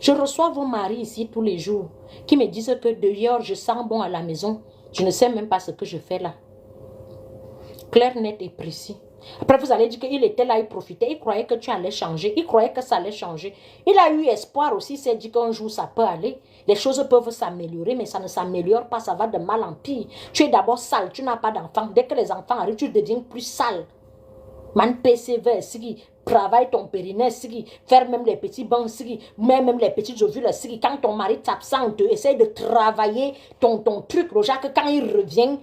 Je reçois vos maris ici tous les jours qui me disent que dehors, je sens bon à la maison. Je ne sais même pas ce que je fais là. Clair, net et précis. Après, vous allez dire qu'il était là, il profitait. Il croyait que tu allais changer. Il croyait que ça allait changer. Il a eu espoir aussi. Il s'est dit qu'un jour, ça peut aller. Les choses peuvent s'améliorer, mais ça ne s'améliore pas. Ça va de mal en pire. Tu es d'abord sale. Tu n'as pas d'enfants. Dès que les enfants arrivent, tu deviens plus sale. Man persévère, si travaille ton périnée, si faire même les petits bancs, si même les petites ovules, si quand ton mari t'absente, essaye de travailler ton truc, le genre que quand il revient,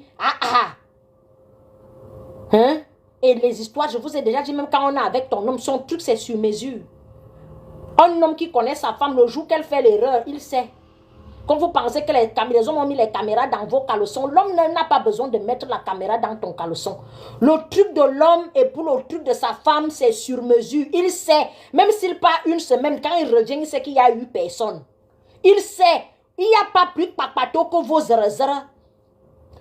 hein? Et les histoires, je vous ai déjà dit, même quand on est avec ton homme, son truc c'est sur mesure. Un homme qui connaît sa femme, le jour qu'elle fait l'erreur, il sait. Quand vous pensez que les hommes ont mis les caméras dans vos caleçons, l'homme n'a pas besoin de mettre la caméra dans ton caleçon. Le truc de l'homme et pour le truc de sa femme, c'est sur mesure. Il sait, même s'il part une semaine, quand il revient, il sait qu'il n'y a eu personne. Il sait, il n'y a pas plus de papato que vos zéro.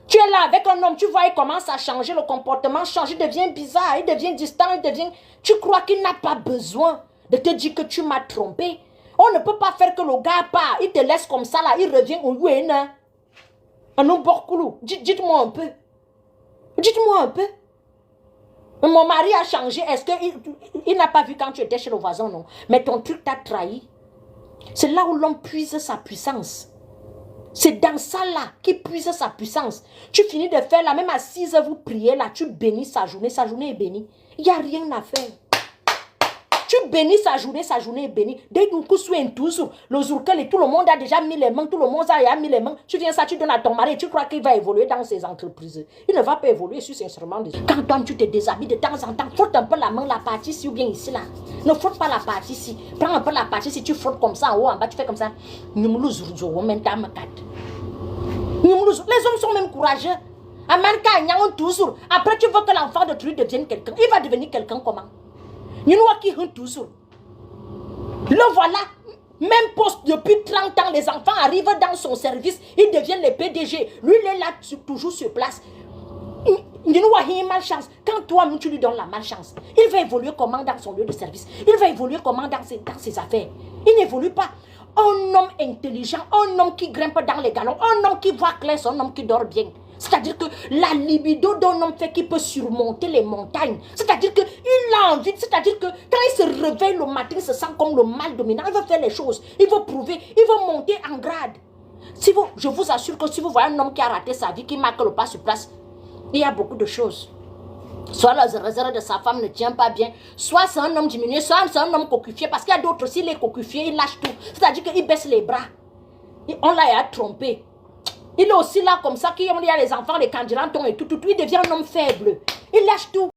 Tu es là avec un homme, tu vois, il commence à changer, le comportement change, il devient bizarre, il devient distant, il devient... Tu crois qu'il n'a pas besoin de te dire que tu m'as trompé. On ne peut pas faire que le gars part, il te laisse comme ça là, il revient au Yuena. Dites-moi un peu. Dites-moi un peu. Mon mari a changé, est-ce qu'il n'a pas vu quand tu étais chez le voisin, non? Mais ton truc t'a trahi. C'est là où l'homme puise sa puissance. C'est dans ça là qu'il puise sa puissance. Tu finis de faire là, même à 6 heures, vous priez là, tu bénis sa journée est bénie. Il n'y a rien à faire. Tu bénis sa journée est bénie. Dès que tu sois toujours, le jour que tout le monde a déjà mis les mains, tout le monde a mis les mains, tu viens ça, tu donnes à ton mari, tu crois qu'il va évoluer dans ses entreprises. Il ne va pas évoluer, je suis sincèrement désolé. Quand toi, tu te déshabilles de temps en temps, frotte un peu la main, la partie ici ou bien ici là. Ne frotte pas la partie ici. Prends un peu la partie ici, tu frottes comme ça en haut, en bas, tu fais comme ça. Les hommes sont même courageux. Après, tu veux que l'enfant de tu devienne quelqu'un. Il va devenir quelqu'un comment? Toujours. Le voilà, même poste depuis 30 ans, les enfants arrivent dans son service, ils deviennent les PDG. Lui, il est là, toujours sur place. Il a malchance. Quand toi, tu lui donnes la malchance, il va évoluer comment dans son lieu de service? Il va évoluer comment dans ses affaires? Il n'évolue pas. Un homme intelligent, un homme qui grimpe dans les galons, un homme qui voit clair, c'est un homme qui dort bien. C'est-à-dire que la libido d'un homme fait qu'il peut surmonter les montagnes. C'est-à-dire qu'il a envie, c'est-à-dire que quand il se réveille le matin, il se sent comme le mal dominant. Il veut faire les choses, il veut prouver, il veut monter en grade. Je vous assure que si vous voyez un homme qui a raté sa vie, qui marque le pas sur place, il y a beaucoup de choses. Soit la réserve de sa femme ne tient pas bien, soit c'est un homme diminué, soit c'est un homme cocufié, parce qu'il y a d'autres aussi, les cocufiés, ils lâchent tout. C'est-à-dire qu'il baisse les bras. On l'a trompé. Il est aussi là comme ça, qu'il y a les enfants, les candidats et tout, il devient un homme faible. Il lâche tout.